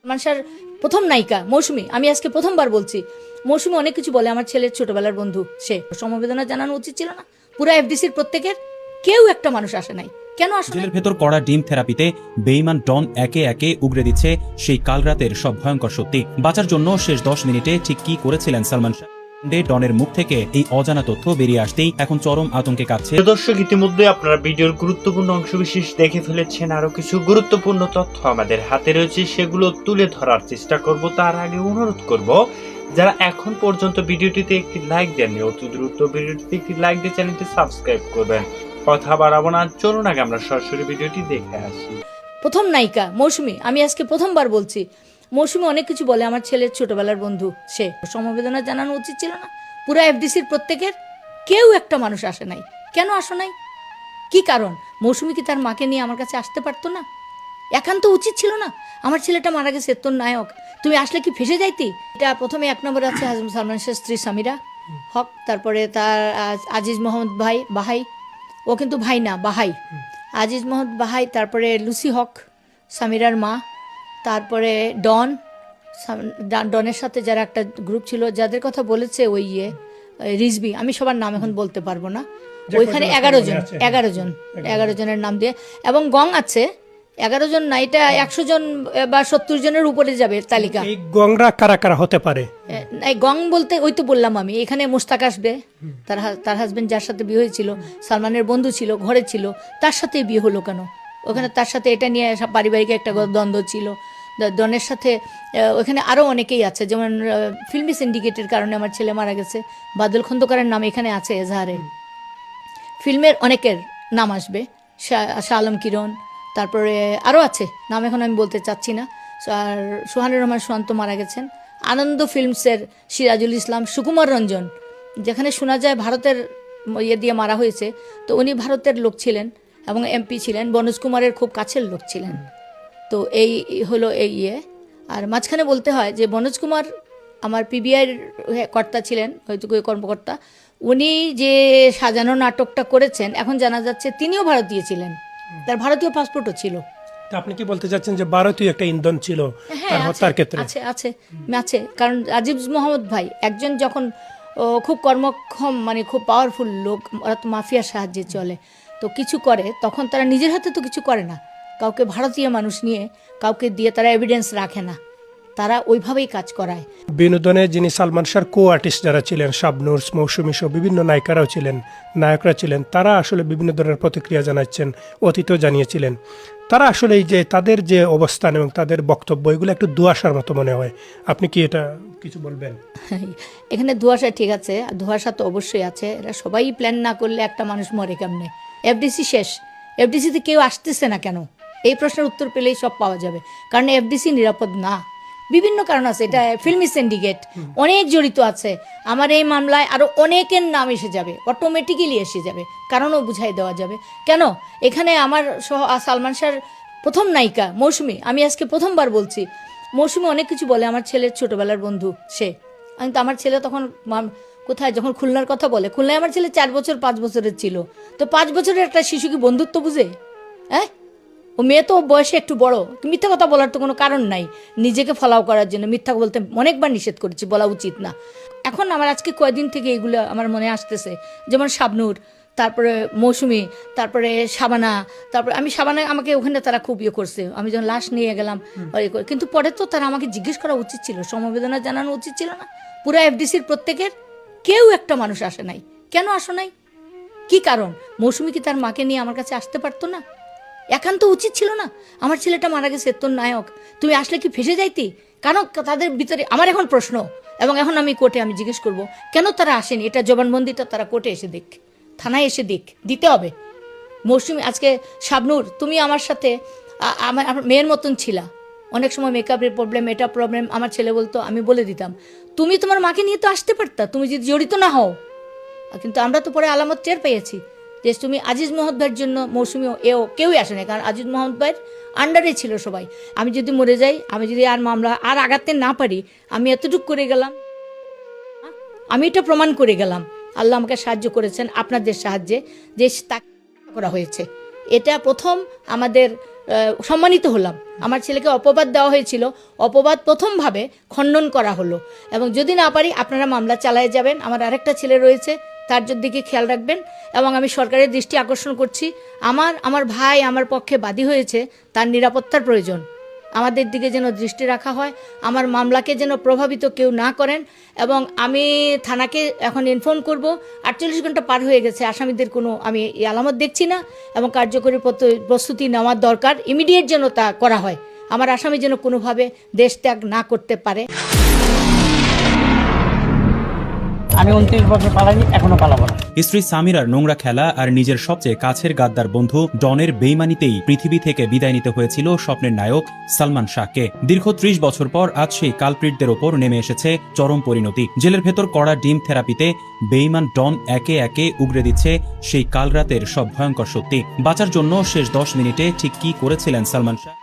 মানুষের প্রথম নায়িকা মৌসুমী, আমি আজকে প্রথমবার বলছি মৌসুমী অনেক কিছু বলে। আমার ছেলের ছোটবেলার বন্ধু, সে সমবেদনা জানানো উচিত ছিল না? পুরো এফডিসির প্রত্যেকের কেউ একটা মানুষ আসে নাই, কেন আসে নাই? জেলের ভেতর করা ডিম থেরাপিতে বেঈমান ডন একে একে উগরে দিচ্ছে সেই কাল রাতের সব ভয়ঙ্কর সত্যি। বাঁচার জন্য শেষ 10 মিনিটে ঠিক কি করেছিলেন সালমান শাহ? ডনের মুখ থেকে এই অজানা তথ্য বেরিয়ে আসতেই এখন চরম আতঙ্কে কাঁপছে। দর্শক, ইতিমধ্যে আপনারা ভিডিওর গুরুত্বপূর্ণ অংশবিশেষ দেখে ফেলেছেন। আরো কিছু গুরুত্বপূর্ণ তথ্য আমাদের হাতে রয়েছে, সেগুলো তুলে ধরার চেষ্টা করব। তার আগে অনুরোধ করব, যারা এখন পর্যন্ত ভিডিওটিতে একটি লাইক দেননি, অতি দ্রুত ভিডিওটিতে একটি লাইক দিয়ে চ্যানেলটি সাবস্ক্রাইব করবেন। কথা বাড়াবো না, চলুন আগে আমরা সরাসরি ভিডিওটি দেখে আসি। প্রথম নায়িকা মৌসুমী, আমি আজকে প্রথমবার বলছি মৌসুমী অনেক কিছু বলে। আমার ছেলের ছোটবেলার বন্ধু, সে সমবেদনা জানানো উচিত ছিল না? পুরো এফডিসির প্রত্যেকের কেউ একটা মানুষ আসে নাই, কেন আসে নাই? কি কারণ? মৌসুমী কি তার মাকে নিয়ে আমার কাছে আসতে পারতো না? একান্ত উচিত ছিল না? আমার ছেলেটা মারা গেছে, তোর নায়ক, তুমি আসলে কি ফেসে যাইতি? এটা প্রথমে 1 নম্বরে আছে সালমান শাহের স্ত্রী সামিরা হক, তারপরে তার আজিজ মোহাম্মদ বাহাই, ও কিন্তু ভাই না, বাহাই, আজিজ মোহাম্মদ বাহাই, তারপরে লুসি হক সামিরার মা, তারপরে ডনের সাথে যারা একটা গ্রুপ ছিল, যাদের কথা বলেছে ওই রিজবি, আমি সবার নাম এখন বলতে পারবো না, ওইখানে 11 জনের নাম দিয়ে, এবং গং আছে 11 জন না, এটা 100 জন বা 70 জনের উপরে যাবে তালিকা। এই গংরা কারা কারা হতে পারে? এই গং বলতে ওই তো বললাম আমি, এখানে মোস্তাক আসবে, তার হাজবেন্ড যার সাথে বিয়ে হয়েছিল, সালমানের বন্ধু ছিল, ঘরে ছিল, তার সাথেই বিয়ে হলো কেন? ওখানে তার সাথে এটা নিয়ে পারিবারিক একটা দ্বন্দ্ব ছিল। ডনের সাথে ওখানে আরও অনেকেই আছে, যেমন ফিল্মি সিন্ডিকেটের কারণে আমার ছেলে মারা গেছে, বাদল খন্দকারের নাম এখানে আছে এজাহারে, ফিল্মের অনেকের নাম আসবে, শাহ আলম কিরণ, তারপরে আরও আছে নাম এখন আমি বলতে চাচ্ছি না। আর সোহানুর রহমান সুশান্ত মারা গেছেন, আনন্দ ফিল্মসের সিরাজুল ইসলাম, সুকুমার রঞ্জন, যেখানে শোনা যায় ভারতের দিয়ে মারা হয়েছে, তো উনি ভারতের লোক ছিলেন এবং এমপি ছিলেন, বনোজ কুমারের খুব কাছের লোক ছিলেন। তো এই হলো এই আর মাঝখানে বলতে হয় যে বনোজ কুমার আমার পিবিআইয়ের কর্তা ছিলেন, হয়তো কর্মকর্তা, উনি যে সাজানো নাটকটা করেছেন, এখন জানা যাচ্ছে তিনিও ভারতীয় ছিলেন, তার ভারতীয় পাসপোর্টও ছিল। আপনি কি বলতে চাচ্ছেন যে ভারতীয় একটা ইন্ধন ছিল তার হত্যার ক্ষেত্রে? আছে, কারণ আজিজ মোহাম্মদ ভাই একজন যখন খুব কর্মক্ষম, মানে খুব পাওয়ারফুল লোক, ওরা তো মাফিয়ার সাহায্যে চলে, তো কিছু করে তখন তারা নিজের হাতে তো কিছু করে না, কাউকে ভারতীয় মানুষ নিয়ে কাউকে দিয়ে তারা এভিডেন্স রাখে না, তারা ওইভাবেই কাজ করায়। বিনোদনে যিনি সালমান শাহর কো আর্টিস্ট যারা ছিলেন, শাবনূর, মৌসুমী সহ বিভিন্ন নায়িকারাও ছিলেন, নায়করা ছিলেন, তারা আসলে বিভিন্ন ধরনের প্রতিক্রিয়া জানাচ্ছেন, অতীতেও জানিয়েছিলেন। তারা আসলে এই যে তাদের যে অবস্থান এবং তাদের বক্তব্য, এগুলো একটু দুয়াশার মতো মনে হয়। আপনি কি এটা কিছু বলবেন? এখানে ধোঁয়াশা ঠিক আছে, ধোঁয়াশা তো অবশ্যই আছে, এরা সবাই প্ল্যান না করলে একটা মানুষ মরে কেমনে? এফডিসি শেষ, এফডিসিতে কেউ আসতেছে না কেন? এই প্রশ্নের উত্তর পেলেই সব পাওয়া যাবে, কারণ এফডিসি নিরাপদ না, বিভিন্ন কারণ আছে, এটা ফিল্মি সিন্ডিকেট অনেক জড়িত আছে। আমার এই মামলায় আরও অনেকের নাম এসে যাবে, অটোমেটিক্যালি এসে যাবে, কারণও বুঝাই দেওয়া যাবে কেন। এখানে আমার সালমান শাহর প্রথম নায়িকা মৌসুমী, আমি আজকে প্রথমবার বলছি মৌসুমী অনেক কিছু বলে। আমার ছেলের ছোটবেলার বন্ধু সে, কিন্তু আমার ছেলে তখন কোথায়, যখন খুলনার কথা বলে, খুলনায় আমার ছেলে 4 বছর 5 বছরের ছিল, তো 5 বছরের একটা শিশু কি বন্ধুত্ব বুঝে? হ্যাঁ, ও মেয়ে তো বয়সে একটু বড়, মিথ্যা কথা বলার তো কোনো কারণ নাই, নিজেকে ফলাও করার জন্য মিথ্যা বলতে অনেকবার নিষেধ করেছি, বলা উচিত না। এখন আমার আজকে কয়েকদিন থেকে এগুলো আমার মনে আসতেছে, যেমন শাবনূর, তারপরে মৌসুমী, তারপরে শাবানা, তারপরে আমি শাবানা, আমাকে ওখানে তারা খুব করছে, আমি যখন লাশ নিয়ে গেলাম, কিন্তু পরে তো তারা আমাকে জিজ্ঞেস করা উচিত ছিল, সমবেদনা জানানো উচিত ছিল না? পুরো এফডিসির প্রত্যেকের কেউ একটা মানুষ আসে নাই, কেন আসে নাই? কি কারণ? মৌসুমী কি তার মাকে নিয়ে আমার কাছে আসতে পারতো না? একান্ত উচিত ছিল না? আমার ছেলেটা মারা গেছে, তোর নায়ক, তুমি আসলে কি ফেসে যাইতি? কারণ তাদের ভিতরে আমার এখন প্রশ্ন, এবং এখন আমি কোর্টে আমি জিজ্ঞেস করব কেন তারা আসেনি, এটা জবানবন্দিটা তারা কোর্টে এসে দেখ, থানায় এসে দিতে হবে। মৌসুমী, আজকে শাবনূর, তুমি আমার সাথে আমার মেয়ের মতন ছিলা, অনেক সময় মেকআপের প্রবলেম, এটা প্রবলেম, আমার ছেলে বলতো, আমি বলে দিতাম, তুমি তোমার মাকে নিয়ে তো আসতে পারতা, তুমি যদি জড়িত না হও। কিন্তু আমরা তো পরে আলামত টের পেয়েছি যে তুমি আজিজ মোহাম্মদ ভাইয়ের জন্য মৌসুমী কেউই আসে না, কারণ আজিজ মোহাম্মদ ভাইয়ের আন্ডারে ছিল সবাই। আমি যদি মরে যাই, আমি যদি আর মামলা আর আগাতে না পারি, আমি এতটুকু করে গেলাম, আমি এটা প্রমাণ করে গেলাম, আল্লাহ আমাকে সাহায্য করেছেন আপনাদের সাহায্যে, যে তাকে করা হয়েছে। এটা প্রথম আমাদের সম্মানিত হলাম। আমার ছেলেকে অপবাদ দেওয়া হয়েছিল, অপবাদ প্রথমভাবে খণ্ডন করা হলো। এবং যদি না পারি আপনারা মামলা চালিয়ে যাবেন। আমার আরেকটা ছেলে রয়েছে, তার দিকে খেয়াল রাখবেন। এবং আমি সরকারের দৃষ্টি আকর্ষণ করছি, আমার ভাই আমার পক্ষে বাদী হয়েছে, তার নিরাপত্তার প্রয়োজন। আমাদের দিকে যেন দৃষ্টি রাখা হয়, আমার মামলাকে যেন প্রভাবিত কেউ না করেন। এবং আমি থানাকে এখন ইনফর্ম করব, 48 ঘন্টা পার হয়ে গেছে, আসামিদের কোনো আমি আলামত দেখছি না। এবং কার্যকরী প্রস্তুতি নেওয়ার দরকার, ইমিডিয়েট যেন তা করা হয়। আমার আসামি যেন কোনোভাবে দেশ ত্যাগ না করতে পারে। আমি 29 বছর পালাইনি, এখনো পালাবো না। স্ত্রী সামিরার নোংরা খেলা আর নিজের সবচেয়ে কাছের গাদ্দার বন্ধু ডনের বেইমানিতেই পৃথিবী থেকে বিদায় নিতে হয়েছিল স্বপ্নের নায়ক সালমান শাহকে। দীর্ঘ 30 বছর পর আজ সেই কালপ্রিটদের ওপর নেমে এসেছে চরম পরিণতি। জেলের ভেতর কড়া ডিম থেরাপিতে বেইমান ডন একে একে উগরে দিচ্ছে সেই কালরাতের সব ভয়ঙ্কর সত্যি। বাঁচার জন্য শেষ 10 মিনিটে ঠিক কি করেছিলেন সালমান শাহ,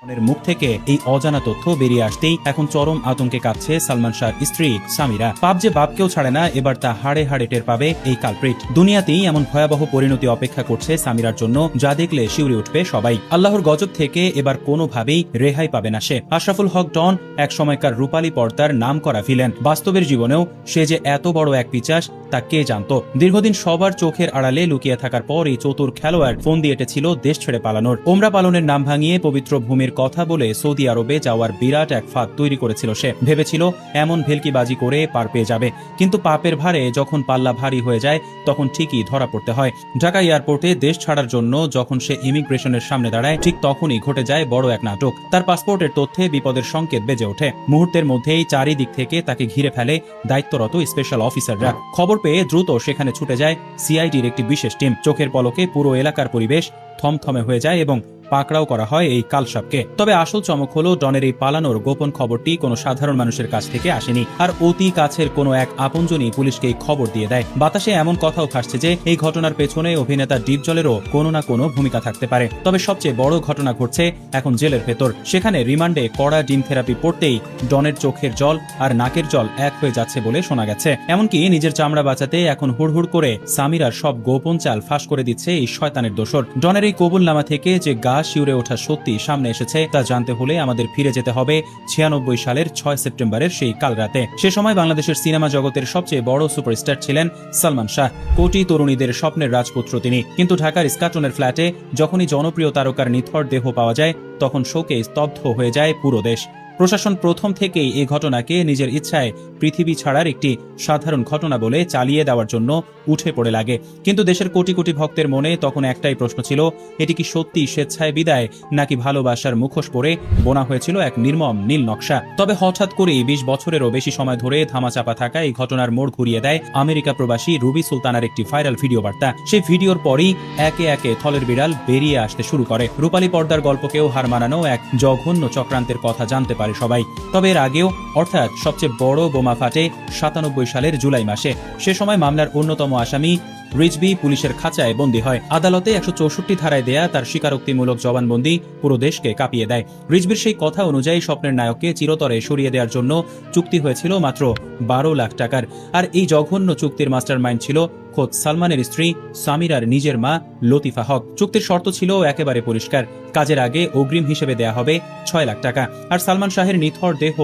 ডনের মুখ থেকে এই অজানা তথ্য বেরিয়ে আসতেই এখন চরম আতঙ্কে কাঁপছে সালমান শাহর স্ত্রী সামিরা। পাপ যে বাপকেও ছাড়ে না, এবার তা হাড়ে হাড়ে টের পাবে এই কালপ্রিট। দুনিয়াতেই এমন ভয়াবহ পরিণতি অপেক্ষা করছে সামিরার জন্য, যা দেখলে শিউরে উঠবে সবাই। আল্লাহর গজব থেকে এবার কোনোভাবেই রেহাই পাবে না সে। আশরাফুল হক ডন এক সময়কার রূপালী পর্দার নাম করা ভিলেন। বাস্তবের জীবনেও সে যে এত বড় এক পিচাস তা কে জানত। দীর্ঘদিন সবার চোখের আড়ালে লুকিয়ে থাকার পর এই চতুর খেলোয়াড় ফোন দিয়ে এটেছিল দেশ ছেড়ে পালানোর। ওমরা পালনের নাম ভাঙিয়ে পবিত্র ভূমির কথা বলে সৌদি আরবে যাওয়ার বিরাট এক ফাঁদ তৈরি করেছিল সে। ভেবেছিল এমন ভেলকিবাজি করে পার পেয়ে যাবে, কিন্তু পাপের ভারে যখন পাল্লা ভারী হয়ে যায় তখন ঠিকই ধরা পড়তে হয়। ঢাকা এয়ারপোর্টে দেশ ছাড়ার জন্য যখন সে ইমিগ্রেশনের সামনে দাঁড়ায়, ঠিক তখনই ঘটে যায় বড় এক নাটক। তার পাসপোর্টের তথ্যে বিপদের সংকেত বেজে ওঠে। মুহূর্তের মধ্যেই চারিদিক থেকে তাকে ঘিরে ফেলে দায়িত্বরত স্পেশাল অফিসাররা। খবর পেয়ে দ্রুত সেখানে ছুটে যায় সিআইডির একটি বিশেষ টিম। চোখের পলকে পুরো এলাকার পরিবেশ থমথমে হয়ে যায় এবং পাকড়াও করা হয় এই কালসাপকে। তবে আসল চমক হলো, ডনের এই পালানোর গোপন খবরটি কোনো সাধারণ মানুষের কাছ থেকে আসেনি, আর অতি কাছের কোনো এক আপনজনই পুলিশকে এই খবর দিয়ে দেয়। বাতাসে এমন কথাও ভাসছে যে এই ঘটনার পেছনে অভিনেতা ডিপজলেরও কোনো না কোনো ভূমিকা থাকতে পারে। তবে সবচেয়ে বড় ঘটনা ঘটছে এখন জেলের ভেতর। সেখানে রিমান্ডে কড়া ডিম থেরাপি পড়তেই ডনের চোখের জল আর নাকের জল এক হয়ে যাচ্ছে বলে শোনা গেছে। এমনকি নিজের চামড়া বাঁচাতে এখন হুড়হুড় করে সামিরার সব গোপন চাল ফাঁস করে দিচ্ছে এই শয়তানের দোসর। ডনের এই কবুলনামা থেকে যে গা শিউরে ওঠা সত্যি সামনে এসেছে তা জানতে হলে আমাদের ফিরে যেতে হবে 96 সালের 6 সেপ্টেম্বরের সেই কাল রাতে। সে সময় বাংলাদেশের সিনেমা জগতের সবচেয়ে বড় সুপারস্টার ছিলেন সালমান শাহ। কোটি তরুণীদের স্বপ্নের রাজপুত্র তিনি। কিন্তু ঢাকার ইস্কাটনের ফ্ল্যাটে যখনই জনপ্রিয় তারকার নিথর দেহ পাওয়া যায়, তখন শোকে স্তব্ধ হয়ে যায় পুরো দেশ। প্রশাসন প্রথম থেকেই এই ঘটনাকে নিজের ইচ্ছায় পৃথিবী ছাড়ার একটি সাধারণ ঘটনা বলে চালিয়ে দেওয়ার জন্য উঠে পড়ে লাগে। কিন্তু দেশের কোটি কোটি ভক্তের মনে তখন একটাই প্রশ্ন ছিল, এটি কি সত্যি স্বেচ্ছায় বিদায়, নাকি ভালোবাসার মুখোশ পরে বোনা হয়েছিল এক নির্মম নীল নকশা? তবে হঠাৎ করেই 20 বছরেরও বেশি সময় ধরে ধামাচাপা থাকা এই ঘটনার মোড় ঘুরিয়ে দেয় আমেরিকা প্রবাসী রুবি সুলতানার একটি ভাইরাল ভিডিও বার্তা। সেই ভিডিওর পরই একে একে থলের বিড়াল বেরিয়ে আসতে শুরু করে। রূপালী পর্দার গল্পকেও হার মানানো এক জঘন্য চক্রান্তের কথা জানতে পারে সবাই। তবে এর আগেও, অর্থাৎ সবচেয়ে বড় বোমা ফাটে 97 সালের জুলাই মাসে। সে সময় মামলার অন্যতম আসামি রিজভি পুলিশের খাঁচায় বন্দী হয়। আদালতে 164 ধারায় দেয়া তার স্বীকারোক্তিমূলক জবানবন্দি পুরো দেশকে কাঁপিয়ে দেয়। রিজভির সেই কথা অনুযায়ী স্বপ্নের নায়ককে চিরতরে সরিয়ে দেওয়ার জন্য চুক্তি হয়েছিল মাত্র 12 লাখ টাকার। আর এই জঘন্য চুক্তির মাস্টারমাইন্ড ছিল খোদ সালমানের স্ত্রী সামিরার নিজের মা লতিফা হক। চুক্তির শর্ত ছিল একেবারে পরিষ্কার, কাজের আগে অগ্রিম হিসেবে দেয়া হবে 6 লাখ টাকা, আর সালমান শাহের নিথর দেহ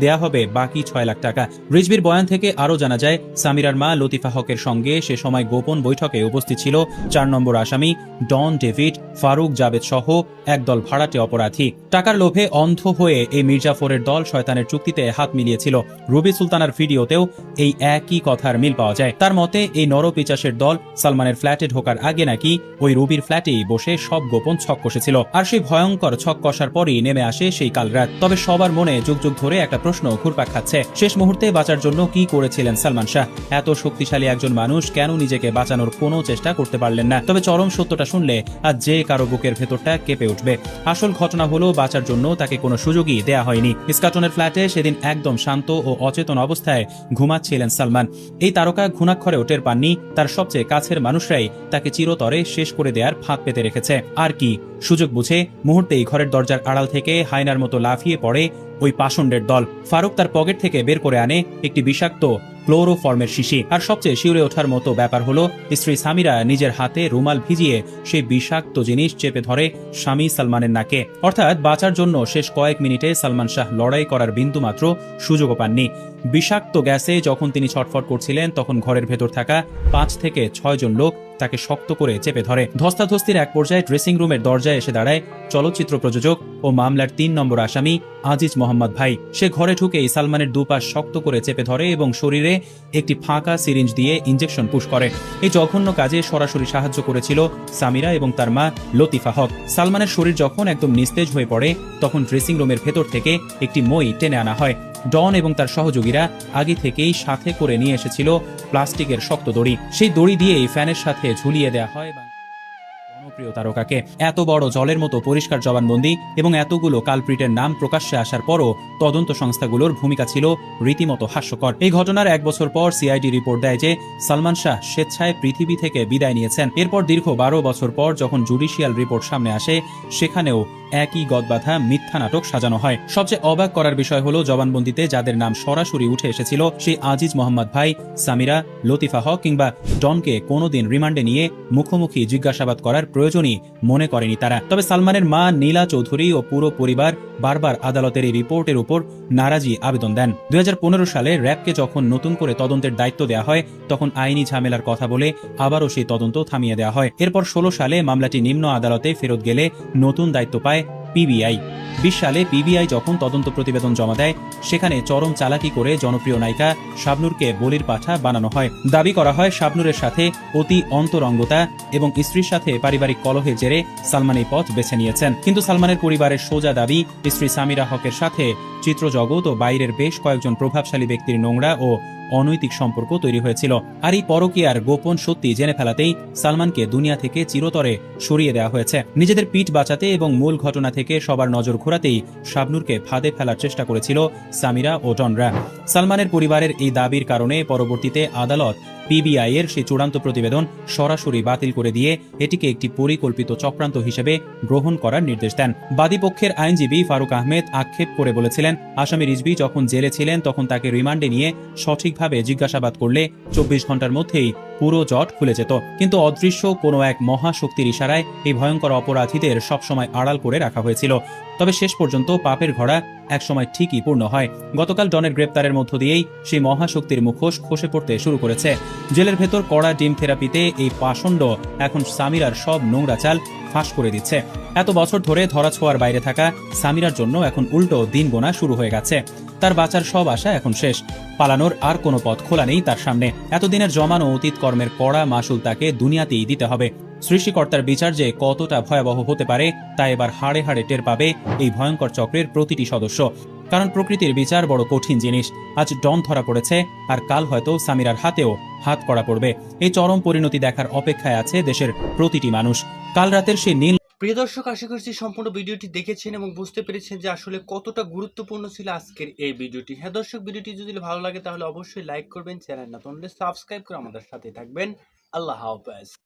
দেয়া হবে বাকি 6 লাখ টাকা। রিজভির বয়ান থেকে আরও জানা যায়, সামিরার মা লতিফা হকের সঙ্গে সে সময় গোপন বৈঠকে উপস্থিত ছিল 4 নম্বর আসামি ডন ডেভিড, ফারুক জাবেদ সহ একদল ভাড়াটে অপরাধী। টাকার লোভে অন্ধ হয়ে এই মির্জাফরের দল শয়তানের চুক্তিতে হাত মিলিয়েছিল। রুবি সুলতানার ভিডিওতেও এই একই কথার মিল পাওয়া যায়। তার মতে এই নরপিচাসের দল সালমানের ফ্ল্যাটে ঢোকার আগে নাকি ওই রুবির ফ্ল্যাটেই বসে সব গোপন ছক কষেছিল। আর সেই ভয়ঙ্কর ছক কষার পরই নেমে আসে সেই কাল রাত। তবে সবার মনে যুগ যুগ ধরে একটা প্রশ্ন ঘুরপাক খাচ্ছে, শেষ মুহূর্তে বাঁচার জন্য কি করেছিলেন সালমান শাহ? এত শক্তিশালী একজন মানুষ কেন নিজেকে বাঁচানোর কোনো চেষ্টা করতে পারলেন না? তবে চরম সত্যটা শুনলে আজ যে কারো বুকের ভেতরটা কেঁপে উঠবে। আসল ঘটনা হলো, বাঁচার জন্য তাকে কোনো সুযোগই দেয়া হয়নি। ইস্কাটনের ফ্ল্যাটে সেদিন একদম শান্ত ও অচেতন অবস্থায় ঘুমাচ্ছিলেন সালমান। এই তারকা ঘুণাক্ষরেও টের পাননি তার সবচেয়ে কাছের মানুষরাই তাকে চিরতরে শেষ করে দেওয়ার ফাঁদ পেতে রেখেছে। আর কি সুযোগ বুঝে মুহূর্তেই ঘরের দরজার আড়াল থেকে হায়নার মতো লাফিয়ে পড়ে ওই পাষণ্ডের দল। ফারুক তার পকেট থেকে বের করে আনে একটি বিষাক্ত ক্লোরোফর্মের শিশি। আর সবচেয়ে শিউরে ওঠার মতো ব্যাপার হলো স্ত্রী সামিরা নিজের হাতে রুমাল ভিজিয়ে সেই বিষাক্ত জিনিস চেপে ধরে স্বামী সালমানের নাকে। অর্থাৎ বাঁচার জন্য শেষ কয়েক মিনিটে সালমান শাহ লড়াই করার বিন্দুমাত্র সুযোগও পাননি। বিষাক্ত গ্যাসে যখন তিনি ছটফট করছিলেন তখন ঘরের ভেতর থাকা 5 থেকে 6 জন লোক তাকে শক্ত করে চেপে ধরে। ধস্তাধস্তির এক পর্যায়ে ড্রেসিং রুমের দরজায় এসে দাঁড়ায় চলচ্চিত্র প্রযোজক ও মামলার 3 নম্বর আসামি আজিজ মোহাম্মদ ভাই। সে ঘরে ঢুকেই সালমানের দুপাশ শক্ত করে চেপে ধরে এবং শরীরে একটি ফাঁকা সিরিঞ্জ দিয়ে ইঞ্জেকশন পুশ করে। এই জঘন্য কাজে সরাসরি সাহায্য করেছিল সামিরা এবং তার মা লতিফা হক। সালমানের শরীর যখন একদম নিস্তেজ হয়ে পড়ে তখন ড্রেসিং রুমের ভেতর থেকে একটি মই টেনে আনা হয়। ডন এবং তার সহযোগীরা আগে থেকেই সাথে করে নিয়ে এসেছিল প্লাস্টিকের শক্ত দড়ি। সেই দড়ি দিয়েই ফ্যানের সাথে ঝুলিয়ে দেয়া হয় জনপ্রিয় তারকাকে। এত বড় জলের মতো পরিষ্কার জবানবন্দি এবং এতগুলো কালপ্রিটের নাম প্রকাশ্যে আসার পরও তদন্ত সংস্থাগুলোর ভূমিকা ছিল রীতিমতো হাস্যকর। এই ঘটনার 1 বছর পর সিআইডি রিপোর্ট দেয় যে সালমান শাহ স্বেচ্ছায় পৃথিবী থেকে বিদায় নিয়েছেন। এরপর দীর্ঘ 12 বছর পর যখন জুডিশিয়াল রিপোর্ট সামনে আসে সেখানেও একই গদবাধা মিথ্যা নাটক সাজানো হয়। সবচেয়ে অবাক করার বিষয় হলো জবানবন্দিতে যাদের নাম সরাসরি উঠে এসেছিল সেই আজিজ মোহাম্মদ ভাই, সামিরা, লতিফা হক কিংবা ডনকে কোনোদিন রিমান্ডে নিয়ে মুখোমুখি জিজ্ঞাসাবাদ করার প্রয়োজনই মনে করেনি তারা। তবে সালমানের মা নীলা চৌধুরী ও পুরো পরিবার বারবার আদালতের এই রিপোর্টের উপর নারাজি আবেদন দেন। 2015 সালে র্যাবকে যখন নতুন করে তদন্তের দায়িত্ব দেওয়া হয় তখন আইনি ঝামেলার কথা বলে আবারও সেই তদন্ত থামিয়ে দেওয়া হয়। এরপর 16 সালে মামলাটি নিম্ন আদালতে ফেরত গেলে নতুন দায়িত্ব পায় পিবিআই। 20 সালে পিবিআই যখন তদন্ত প্রতিবেদন জমা দেয় সেখানে চরম চালাকি করে জনপ্রিয় নায়িকা শাবনূরকে বলির পাঠা বানানো হয়। দাবি করা হয় শাবনূরের সাথে অতি অন্তরঙ্গতা এবং স্ত্রীর সাথে পারিবারিক কলহের জেরে সালমান এই পথ বেছে নিয়েছেন। কিন্তু সালমানের পরিবারের সোজা দাবি স্ত্রী সামিরা হকের সাথে চিত্রজগৎ ও বাইরের বেশ কয়েকজন প্রভাবশালী ব্যক্তির নোংরা ও অনৈতিক সম্পর্ক তৈরি হয়েছিল। আর এই পরকীয়ার গোপন সত্যি জেনে ফেলাতেই সালমানকে দুনিয়া থেকে চিরতরে সরিয়ে দেওয়া হয়েছে। নিজেদের পিঠ বাঁচাতে এবং মূল ঘটনা থেকে সবার নজর ঘোরাতেই শাবনূরকে ফাঁদে ফেলার চেষ্টা করেছিল সামিরা ও ডনরা। সালমানের পরিবারের এই দাবির কারণে পরবর্তীতে আদালত পিবিআই এর সেই চূড়ান্ত প্রতিবেদন সরাসরি বাতিল করে দিয়ে এটিকে একটি পরিকল্পিত চক্রান্ত হিসেবে গ্রহণ করার নির্দেশ দেন। বাদীপক্ষের আইনজীবী ফারুক আহমেদ আক্ষেপ করে বলেছিলেন আসামি রিজভী যখন জেলে ছিলেন তখন তাকে রিমান্ডে নিয়ে সঠিকভাবে জিজ্ঞাসাবাদ করলে 24 ঘন্টার মধ্যেই পুরো জট খুলে যেত। কিন্তু অদৃশ্য কোনো এক মহাশক্তির ইশারায় এই ভয়ঙ্কর অপরাধীদের সবসময় আড়াল করে রাখা হয়েছিল। তবে শেষ পর্যন্ত পাপের ঘোড়া একসময় ঠিকই পূর্ণ হয়। গতকাল ডনের গ্রেপ্তারের মধ্য দিয়েই সেই মহাশক্তির মুখোশ খসে পড়তে শুরু করেছে। জেলের ভেতর কড়া ডিম থেরাপিতে এই পাষণ্ড এখন সামিরার সব নোংরা চাল ফাঁস করে দিচ্ছে। এত বছর ধরে ধরাছোঁয়ার বাইরে থাকা সামিরার জন্য এখন উল্টো দিন গোনা শুরু হয়ে গেছে। তার বাঁচার সব আশা এখন শেষ। পালানোর আর কোনো পথ খোলা নেই তার সামনে। এতদিনের জমানো অতীত কর্মের কড়া মাসুল তাকে দুনিয়াতেই দিতে হবে। সৃষ্টিকর্তার বিচার যে কতটা ভয়াবহ হতে পারে তা এবার হাড়ে হাড়ে টের পাবে এই ভয়ঙ্কর চক্রের প্রতিটি সদস্য। কারণ প্রকৃতির বিচার বড় কঠিন জিনিস। আজ ডন ধরা পড়েছে আর কাল হয়তো সামিরার হাতেও হাত কড়া পড়বে। এই চরম পরিণতি দেখার অপেক্ষায় আছে দেশের প্রতিটি মানুষ। কাল রাতের সেই নীল। প্রিয় দর্শক, আশা করছি সম্পূর্ণ ভিডিওটি দেখেছেন এবং বুঝতে পেরেছেন যে আসলে কতটা গুরুত্বপূর্ণ ছিল আজকের এই ভিডিওটি। হ্যাঁ দর্শক, ভিডিওটি যদি ভালো লাগে তাহলে অবশ্যই লাইক করবেন, চ্যানেল নতুন হলে সাবস্ক্রাইব করে আমাদের সাথে থাকবেন। আল্লাহ হাফেজ।